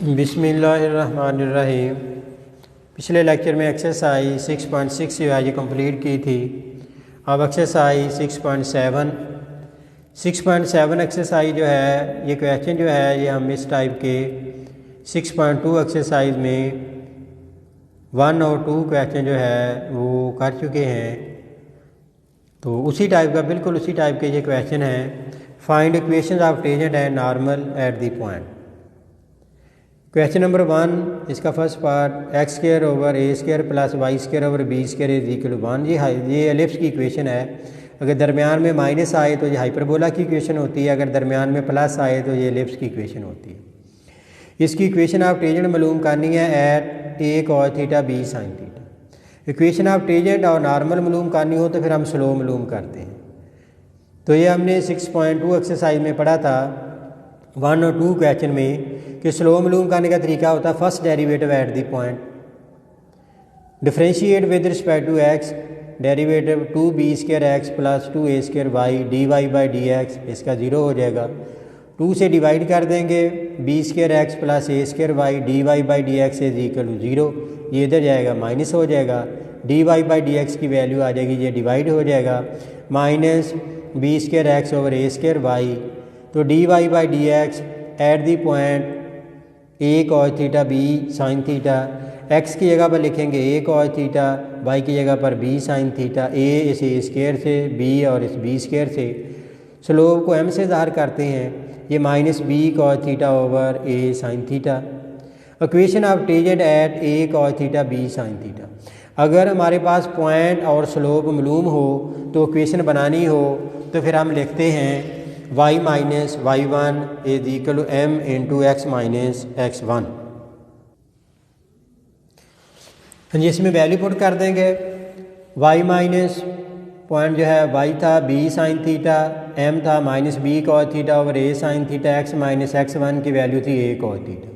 बिस्मिल्लाहिर्रहमानिर्रहीम। पिछले लेक्चर में एक्सरसाइज 6.6 जो है ये कंप्लीट की थी। अब एक्सरसाइज 6.7 एक्सरसाइज जो है ये क्वेश्चन जो है ये हम इस टाइप के 6.2 एक्सरसाइज में 1 और 2 क्वेश्चन जो है वो कर चुके हैं। तो उसी टाइप का बिल्कुल उसी टाइप के ये क्वेश्चन है। Find equations of tangent and normal at the point. Question number 1 इसका first part x square over a square plus y square over b square is equal to 1। ये एलिप्स की equation है। अगर दरमियान में माइनस आए तो ये हाइपरबोला की इक्वेशन होती है, अगर दरमियान में प्लस आए तो ये एलिप्स की इक्वेशन होती है। इसकी इक्वेशन ऑफ टेंजेंट मालूम करनी है at a cos theta b sine theta. Equation of tangent और नॉर्मल मालूम करनी हो तो फिर हम स्लोप मालूम करते हैं। तो ये हमने 6.2 एक्सरसाइज में पढ़ा था 1 और 2 क्वेश्चन में कि स्लोप मालूम करने का तरीका होता है first derivative at the point, differentiate with respect to x, derivative 2b square x plus 2a square y d y by d x, इसका 0 हो जाएगा। 2 से डिवाइड कर देंगे b square x plus a square y d y by d x is equal to 0। ये इधर जाएगा minus हो जाएगा, d y by d x की वैल्यू आ जाएगी, ये डिवाइड हो जाएगा minus b square x over a square y. तो d y by d x at the point a cos theta b sine theta, x की जगह पर लिखेंगे ए कॉस थीटा, वाई की जगह पर बी साइन थीटा, ए इस ए स्क्वायर से, बी और इस बी स्क्वायर से। स्लोप को एम से ज़ाहिर करते हैं, ये minus b cos theta over a sine theta. Equation of tangent at a cos theta b sine theta. अगर हमारे पास पॉइंट और स्लोप मालूम हो तो इक्वेशन बनानी हो तो फिर हम लिखते हैं y minus y one is equal to m into x minus x one. जी इसमें वैल्यू पुट कर देंगे। y माइनस पॉइंट जो है y था b साइन थीटा, m था minus b cos theta over a sine theta, x minus x one की value थी a कॉस थीटा।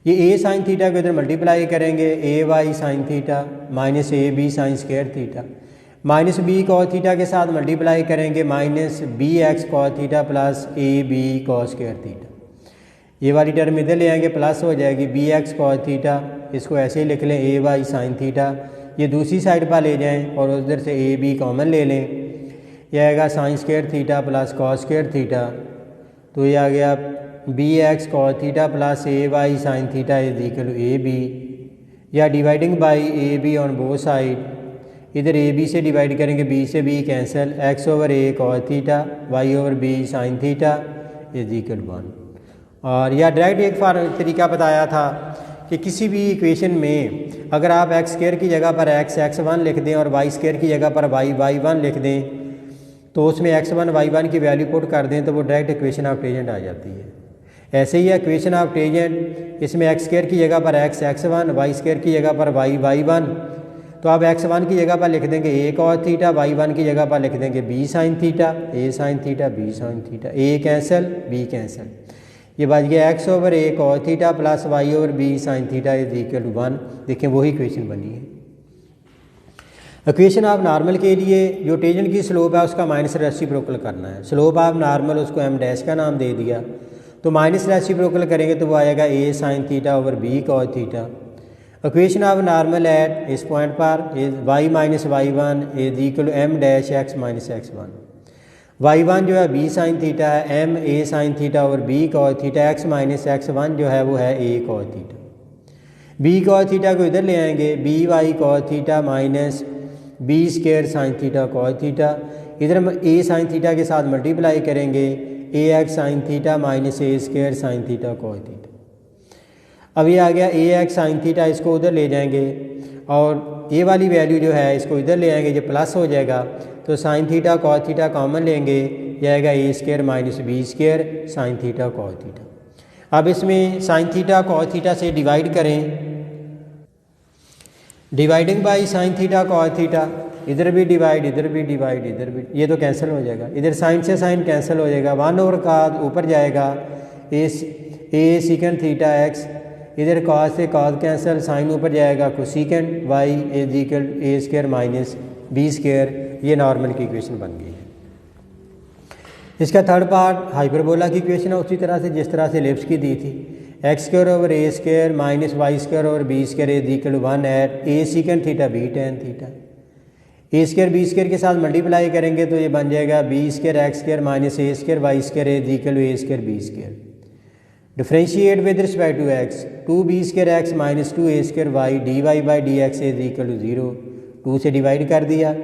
ये a साइन थीटा को इधर मल्टीप्लाई करेंगे a y sine theta minus a b sine square theta, minus b cos theta के साथ multiply करेंगे minus b x cos theta plus a b cos square theta. ये वाली term इधर ले आएंगे प्लस हो जाएगी बी एक्स कॉस थीटा, इसको ऐसे ही लिख लें ए वाई साइन थीटा। ये दूसरी साइड पर ले जाएं और उधर से ए बी कॉमन ले लें, यह आएगा sine square theta plus cos square theta. तो ये आ गया b x cos theta plus a y sine theta is equal to a b, या dividing by a b on both side. इधर ए बी से डिवाइड करेंगे, b से b cancel, x over a cos theta y over b sine theta is equal 1। और या direct एक तरीका बताया था कि किसी भी इक्वेशन में अगर आप एक्स स्क्वायर की जगह पर एक्स एक्स वन लिख दें और वाई स्क्वायर की जगह पर वाई वाई वन लिख दें तो उसमें एक्स वन वाई वन की वैल्यू पुट कर दें तो वो डायरेक्ट इक्वेशन ऑफ टेंजेंट आ जाती है। ऐसे ही है इक्वेशन ऑफ टेंजेंट, इसमें एक्स स्क्वायर की जगह पर x x one, y square की जगह पर वाई वाई वन। तो आप एक्स वन की जगह पर लिख देंगे a cos theta, y one की जगह पर लिख देंगे b sine theta, a sine theta b sine theta, a cancel b cancel. ये बच गया x over a cos theta plus y over b sine theta is equal to 1। देखें वही इक्वेशन बनी है। इक्वेशन ऑफ नॉर्मल के लिए जो टेंजेंट की स्लोप है उसका माइनस रेसिप्रोकल करना है। स्लोप ऑफ नॉर्मल उसको एम डैश का नाम दे दिया, तो माइनस रेसिप्रोकल करेंगे तो वो आएगा a sine theta over b cos theta. Equation of normal at इस पॉइंट पर is y minus y one is equal to m dash x minus x one. Y one जो है बी साइन थीटा है, m a sine theta over b cos theta, x minus x one जो है वो है a cos theta. B cos theta को इधर ले आएंगे, b y cos theta minus b square sine theta cos theta, इधर ए साइन थीटा के साथ मल्टीप्लाई करेंगे a x sine theta minus a square sine theta cos theta. अब ये आ गया ए एक्स साइन थीटा, इसको उधर ले जाएंगे और ये वाली वैल्यू जो है इसको इधर ले आएंगे, जो प्लस हो जाएगा तो sine theta cos theta common लेंगे, यह आएगा a square minus b square sine theta cos theta. अब इसमें साइन थीटा कॉस थीटा से डिवाइड करें, dividing by sine theta cos theta, इधर भी डिवाइड इधर भी डिवाइड इधर भी, ये तो कैंसिल हो जाएगा, इधर साइन से साइन कैंसिल हो जाएगा, 1 ओवर कॉस ऊपर जाएगा ए सीकेंड थीटा एक्स, इधर कॉस से कॉस कैंसिल, साइन ऊपर जाएगा cosecant y is equal a square minus b square. ये नॉर्मल की इक्वेशन बन गई है। इसका थर्ड पार्ट हाइपरबोला की इक्वेशन है उसी तरह से जिस तरह से एलिप्स की दी थी। X square over a square minus y square over b square is equal to 1 at a secant theta b tan theta. A square b square के साथ मल्टीप्लाई करेंगे तो ये बन जाएगा b square x square minus a square y square is equal to a square b square. Differentiate with respect to x, 2b square x minus 2a square y d y by d x is equal to 0, 2 से divide कर दिया,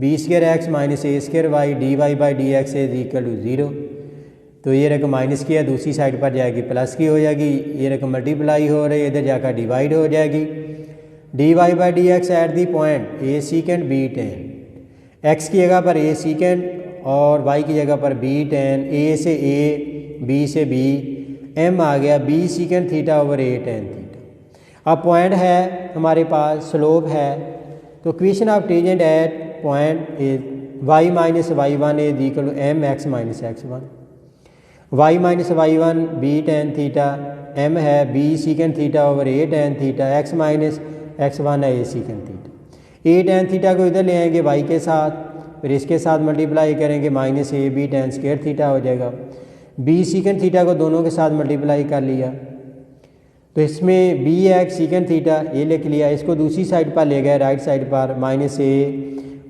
b square x minus a square y d y by d x is equal to 0। तो ये रकम minus किया, दूसरी side पर जाएगी प्लस की हो जाएगी, ये रकम मल्टीप्लाई हो रही है, इधर जाकर डिवाइड हो जाएगी। D y by d x at the point a secant b tan, x की जगह पर ए सीकेंड और वाई की जगह पर बी टेन, ए से ए, बी से बी, एम आ गया b secant theta over a tan theta. अब पॉइंट है हमारे पास, स्लोप है, तो equation of tangent at point is y minus y one is equal to m x minus x one. Y minus y one b tan theta, m है b secant theta over a tan theta, x minus x one है a secant theta. A tan theta को इधर ले आएंगे Y के साथ, फिर इसके साथ मल्टीप्लाई करेंगे minus a b tan square theta हो जाएगा। बी सीकेंड थीटा को दोनों के साथ मल्टीप्लाई कर लिया, तो इसमें बी एक्स सीकेंड थीटा ये लिख लिया, इसको दूसरी साइड पर ले गए राइट साइड पर minus a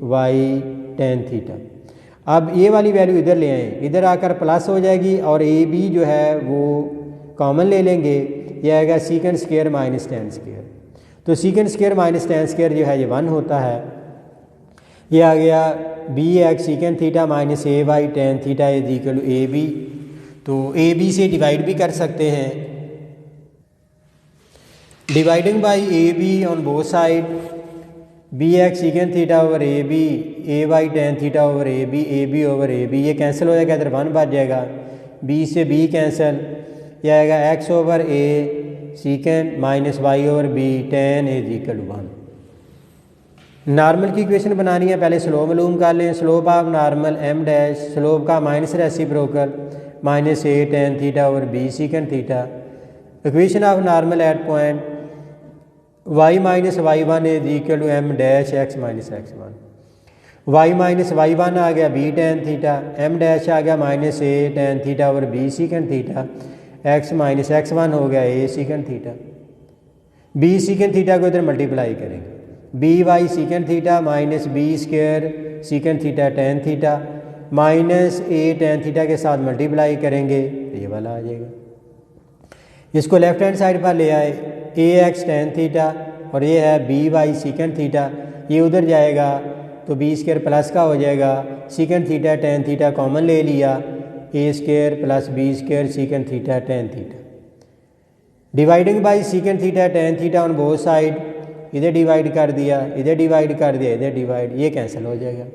y tan theta. अब ये वाली वैल्यू इधर ले आए, इधर आकर प्लस हो जाएगी और ए बी जो है वो कॉमन ले लेंगे, ये आएगा secant square minus tan square. तो secant square minus tan square जो है ये 1 होता है। ये आ गया b x secant theta minus a y tan theta is equal to a b. तो ए बी से डिवाइड भी कर सकते हैं, dividing by a b on both side, b x secant theta over a b, a y tan theta over a b over a B, ये cancel हो जाएगा, इधर 1 बच जाएगा, बी से बी कैंसिल, यह आएगा x over a secant minus y over b tan is equal to 1। Normal की इक्वेशन बनानी है, पहले स्लोप मालूम कर लें। Slope of normal m dash, slope का minus reciprocal minus a tan theta over b secant theta. Equation of normal at point y minus y one is equal to m dash x minus x one. Y minus y one आ गया b tan theta, m dash आ गया minus a tan theta over b secant theta, x minus x one हो गया a secant theta. B secant theta को इधर multiply करेंगे, b y secant theta minus b square secant theta tan theta minus a tan theta के साथ multiply करेंगे, ये वाला आ जाएगा। इसको लेफ्ट हैंड साइड पर ले आए, ए एक्स टेन थीटा और ये है बी वाई सीकेंड थीटा, ये उधर जाएगा तो बी स्क्वायर प्लस का हो जाएगा, secant theta tan theta common ले लिया, a square plus b square secant theta tan theta. Dividing by secant theta tan theta on both side, इधर डिवाइड कर दिया, इधर डिवाइड कर दिया, इधर डिवाइड, ये कैंसिल हो जाएगा,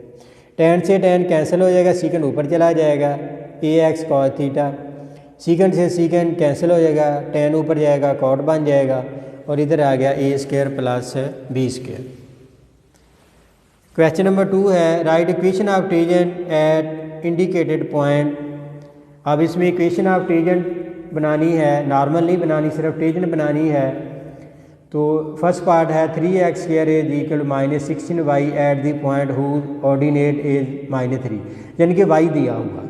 टेन से टेन कैंसिल हो जाएगा, सीकेंड ऊपर चला जाएगा, ए एक्स कॉस थीटा, सीकेंड से सीकेंड कैंसिल हो जाएगा, टेन ऊपर जाएगा कॉट बन जाएगा और इधर आ गया a square plus b square. Question number 2 है right equation of tangent at indicated point. अब इसमें इक्वेशन ऑफ टेंजेंट बनानी है, नॉर्मल नहीं बनानी, सिर्फ टेंजेंट बनानी है। तो फर्स्ट पार्ट है 3x square is equal to minus 16y at the point whose ordinate is minus 3, यानी कि y दिया हुआ।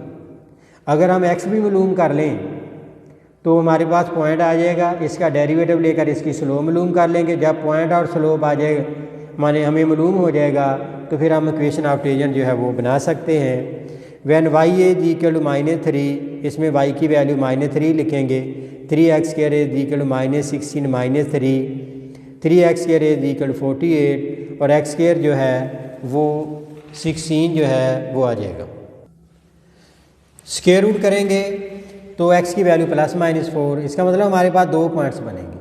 अगर हम x भी मालूम कर लें तो हमारे पास पॉइंट आ जाएगा, इसका डेरिवेटिव लेकर इसकी स्लोप मालूम कर लेंगे। जब पॉइंट और स्लोप आ जाएगा माने हमें मालूम हो जाएगा तो फिर हम इक्वेशन ऑफ टेंजेंट जो है वो बना सकते हैं। When y is equal to minus 3, इसमें y की वैल्यू माइनस 3 लिखेंगे, 3x square is equal to minus 16 minus 3, 3x square is equal to 48 और x स्क्वायर जो है वो 16 जो है वो आ जाएगा। स्क्वायर रूट करेंगे तो x की वैल्यू प्लस माइनस 4, इसका मतलब हमारे पास 2 पॉइंट्स बनेंगे।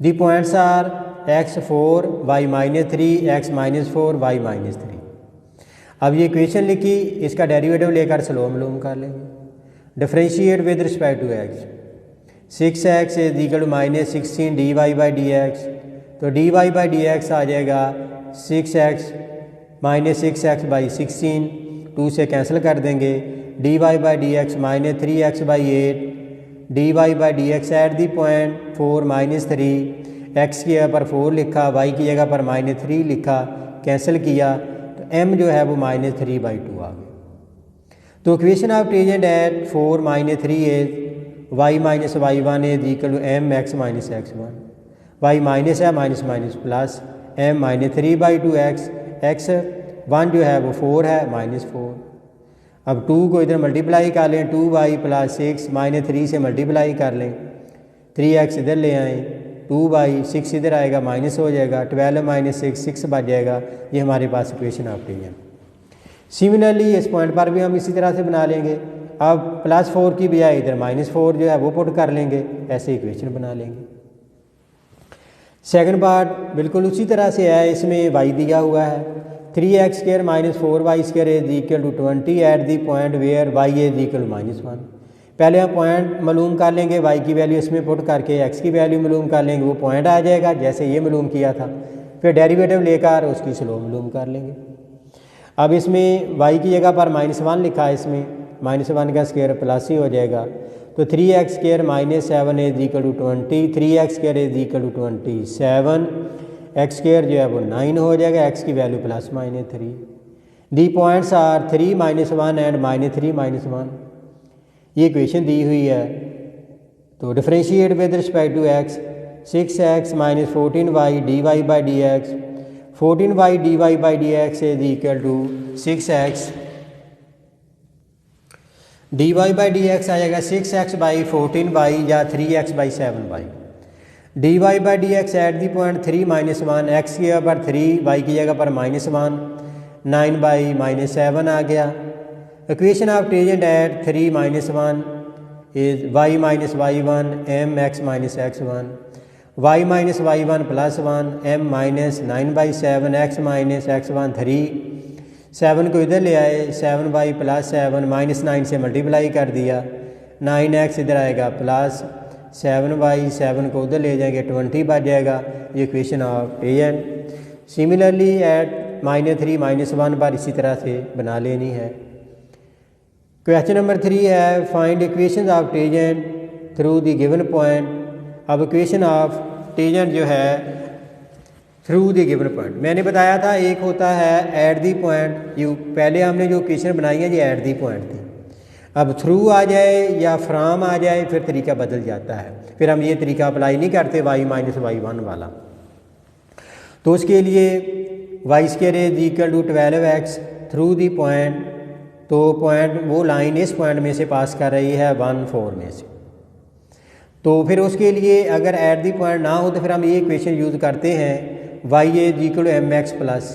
The points are x4 y minus 3, x minus 4 y minus 3। अब ये इक्वेशन लिखी, इसका डेरिवेटिव लेकर स्लोप मालूम कर लेंगे। Differentiate with respect to x, 6x is equal to minus 16 dy by d x, तो dy बाई डी एक्स आ जाएगा 6x माइनस 6x बाई 16, 2 से कैंसिल कर देंगे, dy by d x minus 3x by 8, dy by d x at the point 4 minus 3, x की जगह पर 4 लिखा, y की जगह पर माइनस 3 लिखा, कैंसिल किया तो m जो है वो माइनस 3/2 आ गया। तो equation of tangent at 4 minus 3 is y minus y one is equal to m x minus x one, y minus है minus minus plus m minus 3/2 x one जो है वो 4 है माइनस 4। अब 2 को इधर मल्टीप्लाई कर लें, 2y प्लस 6 माइनस 3 से मल्टीप्लाई कर लें, 3x इधर ले आएँ, 2y 6 इधर आएगा माइनस हो जाएगा, 12 माइनस 6 बच जाएगा। ये हमारे पास इक्वेशन ऑफ टेंजेंट। सिमिलरली इस पॉइंट पर भी हम इसी तरह से बना लेंगे। अब +4 की बजाय इधर -4 जो है वो पुट कर लेंगे, ऐसे इक्वेशन बना लेंगे। सेकंड पार्ट बिल्कुल उसी तरह से है, इसमें y दिया हुआ है 3x² - 4y² is equal to 20 at the point where y is equal -1। पहले हम पॉइंट मालूम कर लेंगे, y की वैल्यू इसमें पुट करके x की वैल्यू मालूम कर लेंगे, वो पॉइंट आ जाएगा जैसे ये मालूम किया था। फिर डेरिवेटिव लेकर उसकी स्लोप मालूम कर लेंगे। अब इसमें y की जगह पर -1 लिखा है, इसमें -1 का स्क्वायर प्लस ही हो जाएगा, तो 3x² - 7 is equal to 20, 3x² is equal to 27, x² जो है वो 9 हो जाएगा, x की value +-3। The points are 3 - 1 and -3 - 1। ये इक्वेशन दी हुई है, तो differentiate with respect to x, 6x - 14y dy/dx, 14y dy/dx is equal to 6x dy/dx आ जाएगा 6x/14y या 3x/7y। dy/dx eight the point 3 - 1, x की जगह पर 3, y की जगह पर -1, 9/-7 आ गया। Equation of tangent eight 3 - 1 is y - y1 m x - x1, y - y1 + 1 m - 9/7 x - x1 3, 7 को इधर ले आए, 7y + 7 -9 से मल्टीप्लाई कर दिया, 9x इधर आएगा प्लस 7y, 7 को उधर ले जाएंगे 20 बच जाएगा। ये equation of tangent. Similarly at -3 - 1 पर इसी तरह से बना लेनी है। क्वेश्चन नंबर 3 है find equation of tangent through the given point. अब इक्वेशन ऑफ टेंजेंट जो है थ्रू द गिवन पॉइंट, मैंने बताया था एक होता है एट दी पॉइंट, यू पहले हमने जो इक्वेशन बनाई है ये एट दी पॉइंट थी। अब थ्रू आ जाए या फ्राम आ जाए फिर तरीका बदल जाता है, फिर हम ये तरीका अप्लाई नहीं करते y - y1 वाला। तो उसके लिए y² is equal to 12x through the point, तो पॉइंट वो लाइन इस पॉइंट में से पास कर रही है 1, 4 में से। तो फिर उसके लिए अगर एट दी पॉइंट ना हो तो फिर हम ये इक्वेशन यूज़ करते हैं y is equal to mx + c।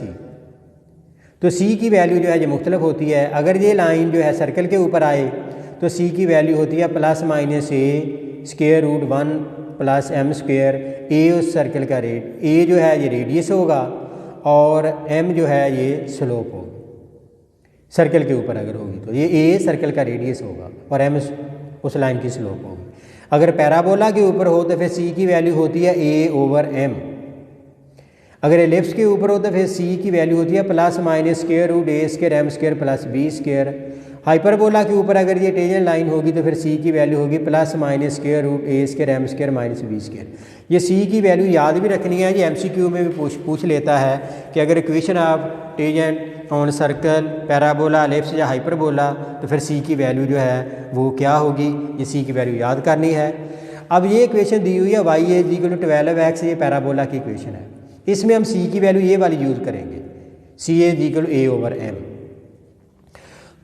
तो c की वैल्यू जो है ये मुख्तलिफ होती है। अगर ये लाइन जो है सर्कल के ऊपर आए तो c की वैल्यू होती है ±a² + 1 + m²। a उस सर्कल का a जो है ये रेडियस होगा और m जो है ये स्लोप होगी। सर्कल के ऊपर अगर होगी तो ये a सर्कल का रेडियस होगा और m उस लाइन की स्लोप होगी। अगर पैराबोला के ऊपर हो तो फिर c की वैल्यू होती है a/m। अगर एलिप्स के ऊपर हो तो फिर c की वैल्यू होती है ±√a² m² + b²। हाइपरबोला के ऊपर अगर ये टेंजेंट लाइन होगी तो फिर c की वैल्यू होगी ±√a² m² - b²। ये c की वैल्यू याद भी रखनी है, ये MCQ में भी पूछ लेता है कि अगर equation of tangent on circle, parabola, ellipse या हाइपरबोला तो फिर c की वैल्यू जो है वो क्या होगी, ये c की वैल्यू याद करनी है। अब ये इक्वेशन दी हुई है y is equal to 12x, ये पैराबोला की इक्वेशन है। इसमें हम c की वैल्यू ये वाली यूज़ करेंगे, c is equal to a/m।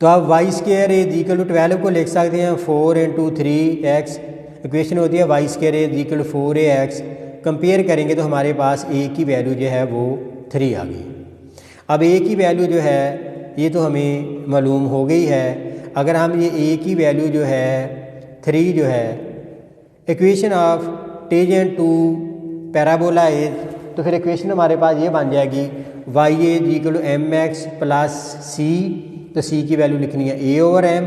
तो आप y² इज इक्वल टू 12 को लिख सकते हैं 4 × 3x, इक्वेशन होती है y² is equal to 4ax। Compare करेंगे तो हमारे पास a की वैल्यू जो है वो 3 आ गई। अब a की वैल्यू जो है ये तो हमें मालूम हो गई है। अगर हम ये a की वैल्यू जो है 3 जो है equation of tangent to parabola is, तो फिर इक्वेशन हमारे पास ये बन जाएगी y is equal to mx + c। तो c की वैल्यू लिखनी है a/m,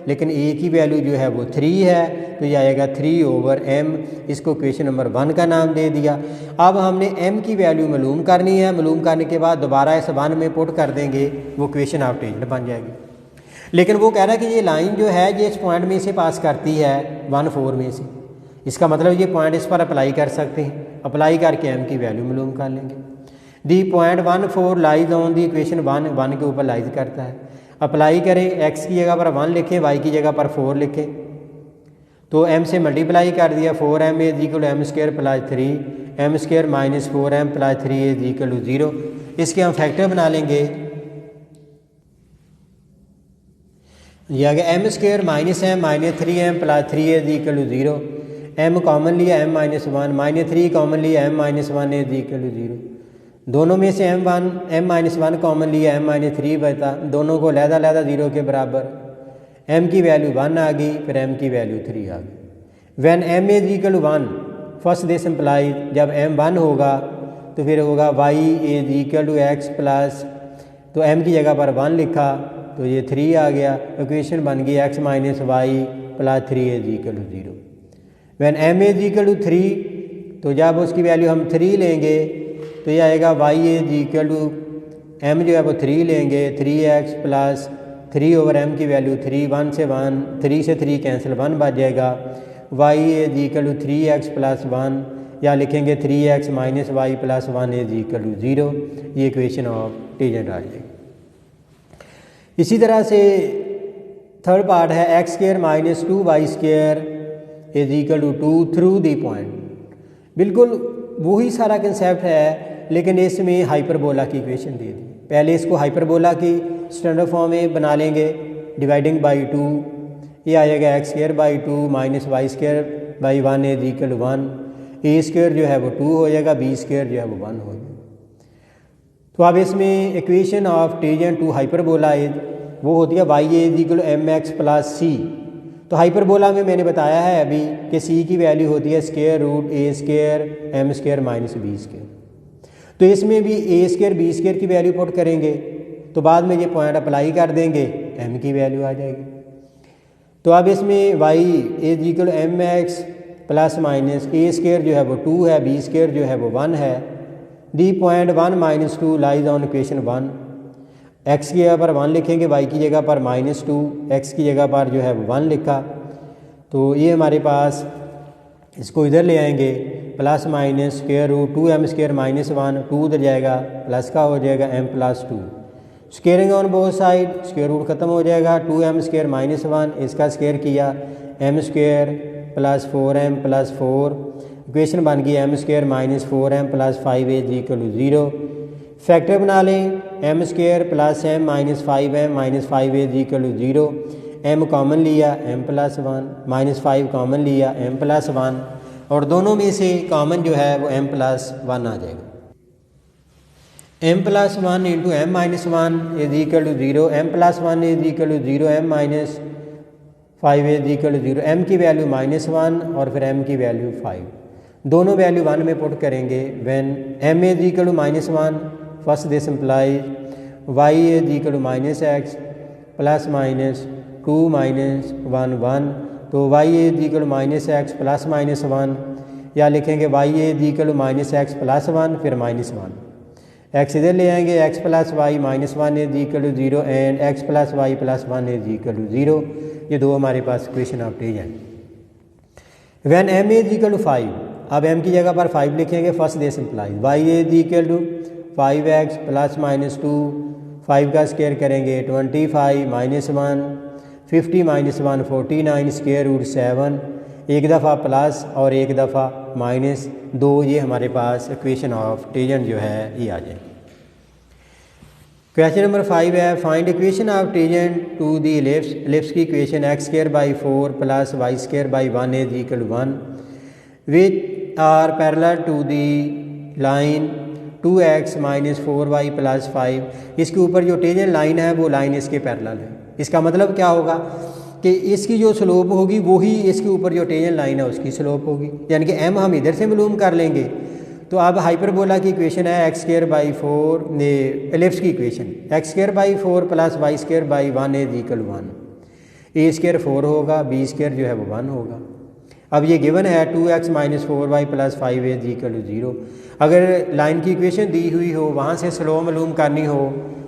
लेकिन a की वैल्यू जो है वो 3 है तो ये आएगा 3/m। इसको इक्वेशन नंबर 1 का नाम दे दिया। अब हमने m की वैल्यू मालूम करनी है, मालूम करने के बाद दोबारा इस 1 में पुट कर देंगे, वो इक्वेशन ऑफ टेंजेंट बन जाएगी। लेकिन वो कह रहा है कि ये लाइन जो है ये इस पॉइंट में से पास करती है 1, 4 में से, इसका मतलब ये पॉइंट इस पर अप्लाई कर सकते हैं। अप्लाई करके m की वैल्यू मालूम कर लेंगे। The point 1, 4 lies on the equation 1 के ऊपर लाइज करता है। अप्लाई करें, x की जगह पर 1 लिखें, y की जगह पर 4 लिखें, तो m से मल्टीप्लाई कर दिया, 4m is equal to m square plus 3, m square minus 4m plus 3 is equal to 0। इसके हम फैक्टर बना लेंगे। ये आ गया m square minus m minus 3m plus 3 is equal to 0। m common लिया m माइनस 1, माइनस 3 कॉमन लिया m minus 1 is equal to 0। दोनों में से m माइनस 1 कॉमन लिया m माइनस 3 बचा, दोनों को लहदा 0 के बराबर। m की वैल्यू 1 आ गई, फिर m की वैल्यू 3 आ गई। When m is equal to 1, first this implies जब m 1 होगा तो फिर होगा y is equal to x plus, तो m की जगह पर 1 लिखा तो ये 3 आ गया। इक्वेशन बन गई x minus y plus 3 is equal to 0। When m is equal to 3, तो जब उसकी वैल्यू हम 3 लेंगे तो ये आएगा y is equal to m जो है वो 3 लेंगे, 3x प्लस 3 ओवर m की वैल्यू 3, 1 से 1, 3 से 3 कैंसिल, 1 बच जाएगा। y is equal to 3x plus 1, या लिखेंगे 3x minus y plus 1 is equal to 0। ये इक्वेशन ऑफ टेंजेंट आ जाएगी। इसी तरह से थर्ड पार्ट है x square minus 2y square is equal to 2 through the point. बिल्कुल वही सारा कंसेप्ट है, लेकिन इसमें हाइपरबोला की इक्वेशन दे दी। पहले इसको हाइपरबोला की स्टैंडर्ड फॉर्म में बना लेंगे, डिवाइडिंग बाई 2, ये आ जाएगा x square by 2 minus y square by 1 is equal to 1। A square जो है वो 2 हो जाएगा, बी स्क्वायर जो है वो 1 हो जाएगा। तो अब इसमें equation of tangent to hyperbola is वो होती है y is equal to m x plus c. तो हाइपरबोला में मैंने बताया है अभी कि सी की वैल्यू होती है square root a square m square minus b square. तो इसमें भी ए स्क्वायर बी स्क्वायर की वैल्यू पुट करेंगे तो बाद में ये पॉइंट अप्लाई कर देंगे, m की वैल्यू आ जाएगी। तो अब इसमें y is equal to m x plus minus a square जो है वो 2 है, बी स्क्वायर जो है वो 1 है। The point 1 minus 2 lies on equation 1। x की जगह पर 1 लिखेंगे, y की जगह पर -2, x की जगह पर जो है वो 1 लिखा। तो ये हमारे पास, इसको इधर ले आएंगे, plus minus square root 2m square minus 1, 2 उधर जाएगा, प्लस का हो जाएगा m plus 2। Squaring on both side, square root खत्म हो जाएगा, 2m स्क्वायर माइनस 1, इसका स्क्वायर किया m square plus 4m plus 4। Equation बन गई m square minus 4m plus 5 is equal to 0। Factor बना लें, m square plus m minus 5m minus 5 is equal to 0। m common लिया m plus 1, minus 5 common लिया m plus 1, और दोनों में से कॉमन जो है वो m प्लस 1 आ जाएगा। m plus 1 into m minus 1 is equal to 0, m plus 1 is equal to 0, m minus 5 is equal to 0। m की वैल्यू -1 और फिर m की वैल्यू 5, दोनों वैल्यू 1 में पुट करेंगे। When m is equal to -1, first this implies y is equal to minus x plus minus 2 minus 1 1। तो y is equal to minus x plus minus 1, या लिखेंगे y is equal to minus x plus 1 फिर -1। x इधर ले आएंगे, x plus y minus 1 is equal to 0 and x plus y plus 1 is equal to 0। ये दो हमारे पास equation of tangent. When m is equal to 5, अब m की जगह पर 5 लिखेंगे, first this implies y is equal to 5x plus minus 2, 5 का स्क्वायर करेंगे 25 माइनस 1, 50 माइनस 1 49 स्क्वायर रूट 7, एक दफ़ा प्लस और एक दफ़ा माइनस 2। ये हमारे पास इक्वेशन ऑफ टेंजेंट जो है ये आ जाए। क्वेश्चन नंबर 5 है, find equation of tangent to the ellipse की equation x square by 4 plus y square by 1 is equal to 1 which are parallel to the line 2x minus 4y plus 5। इसके ऊपर जो tangent line है वो line इसके parallel है। इसका मतलब क्या होगा कि इसकी जो स्लोप होगी वही इसके ऊपर जो टेंजेंट लाइन है उसकी स्लोप होगी, यानी कि m हम इधर से मालूम कर लेंगे। तो अब हाइपरबोला की इक्वेशन है एक्स स्क्वायर बाई 4, एलिप्स की equation x square by 4 plus y square by 1 is equal 1। A square 4 होगा, बी स्क्वायर जो है वो 1 होगा। अब ये गिवन है 2x minus 4y plus 5 is equal to 0। अगर लाइन की इक्वेशन दी हुई हो, वहाँ से स्लोप मालूम करनी हो,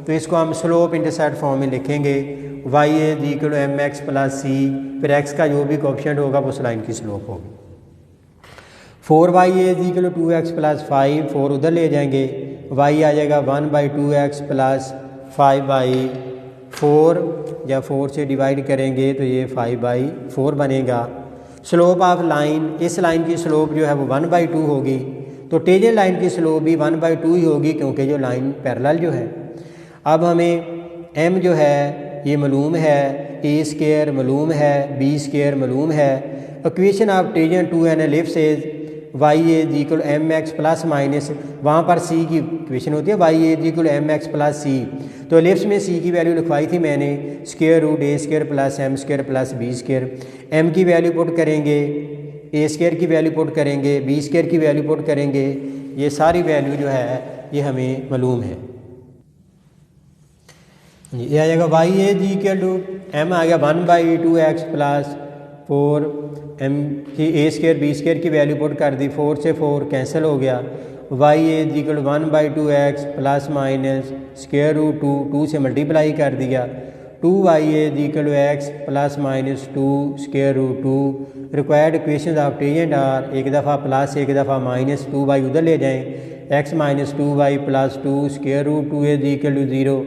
तो इसको हम स्लोप इंटरसेप्ट फॉर्म में लिखेंगे, y is equal to m x plus c, फिर x का जो भी कोएफिशिएंट होगा वो उस लाइन की स्लोप होगी। 4y is equal to 2x plus 5, 4 उधर ले जाएंगे, y आ जाएगा 1/2x प्लस 5/4, या 4 से डिवाइड करेंगे तो ये 5/4 बनेगा। स्लोप ऑफ लाइन, इस लाइन की स्लोप जो है वो 1/2 होगी, तो टेंजेंट लाइन की स्लोप भी 1/2 ही होगी क्योंकि जो लाइन पैरेलल जो है। अब हमें m जो है ये मालूम है, a स्क्वायर मालूम है, b स्क्वायर मालूम है। Equation of tangent to an ellipse is y is equal mx plus minus, वहाँ पर c की इक्वेशन होती है y is equal mx plus c, तो एलिप्स में c की वैल्यू लिखवाई थी मैंने square root a square plus m square plus b square. m की वैल्यू पुट करेंगे, a स्क्वायर की वैल्यू पुट करेंगे, b स्क्वायर की वैल्यू पुट करेंगे, ये सारी वैल्यू जो है ये हमें मालूम है। ये आ जाएगा y is equal to m आ गया 1/2x प्लस 4 m की a स्क्वायर b स्क्वायर की वैल्यू पुट कर दी, 4 से 4 कैंसिल हो गया, y is equal 1/2x plus minus square root 2 से मल्टीप्लाई कर दिया, 2y is equal to x plus minus 2 square root 2। Required equation of tangent are, एक दफ़ा प्लस एक दफ़ा माइनस, 2y उधर ले जाएँ, x minus 2y plus 2 square root 2 is equal to 0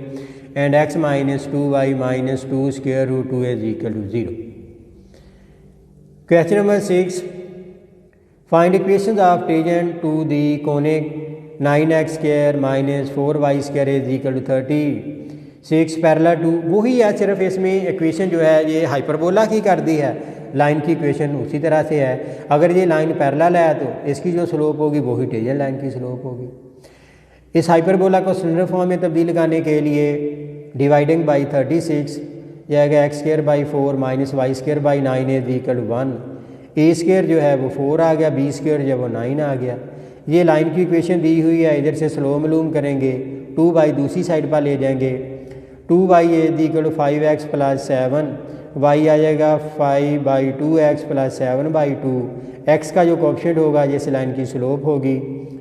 and x minus 2y minus 2 square root 2 is equal to 0। Question number 6. Find equations of tangent to the conic 9x square minus 4y square is equal to 36 parallel to, वही है, सिर्फ इसमें equation जो है ये hyperbola की कर दी है, लाइन की इक्वेशन उसी तरह से है। अगर ये लाइन पैरेलल है तो इसकी जो स्लोप होगी वही टेंजेंट लाइन की स्लोप होगी। इस हाइपरबोला को सिलेंडर फॉर्म में तब्दील करने के लिए डिवाइडिंग बाई 36 जाएगा x square by 4 minus y square by 9 is equal 1, a square जो है वो 4 आ गया, b स्क्वायर जो है वो 9 आ गया। ये लाइन की इक्वेशन दी हुई है, इधर से स्लो मालूम करेंगे, 2y दूसरी साइड पर ले जाएंगे, 2y is equal 5x plus 7, y आ जाएगा 5/2x प्लस 7/2, x का जो कोएफिशिएंट होगा जिस लाइन की स्लोप होगी,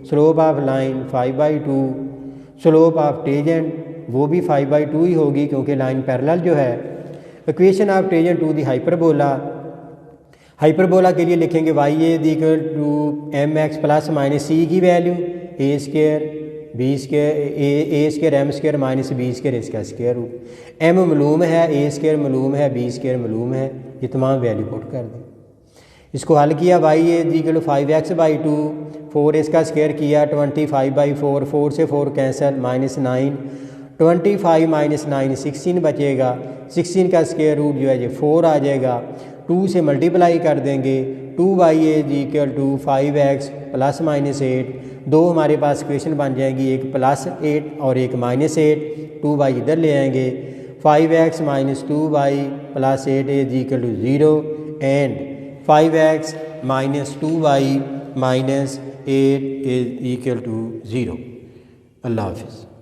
slope of line 5/2, slope of tangent वो भी 5/2 ही होगी क्योंकि लाइन पैरेलल जो है। Equation of tangent to the hyperbola, hyperbola के लिए लिखेंगे y is equal to mx plus minus c की value a square b square a square m square minus b square इसका स्क्वायर रूट, m मालूम है, a square मालूम है, b square मालूम है, ये तमाम वैल्यू पुट कर दें। इसको हल किया, y is equal to 5x/2, 4 इसका स्क्वायर किया, 25/4, 4 से 4 कैंसिल, माइनस 9, 25 माइनस 9 16 बचेगा, 16 का स्क्वायर रूट जो है ये 4 आ जाएगा, 2 से मल्टीप्लाई कर देंगे, 2y is equal to 5x plus minus 8, दो हमारे पास इक्वेशन बन जाएंगी, एक प्लस 8 और एक माइनस 8, 2y इधर ले आएंगे, 5x minus 2y plus 8 is equal to 0 and 5x minus 2y minus 8 is equal to 0। अल्लाह हाफिज़।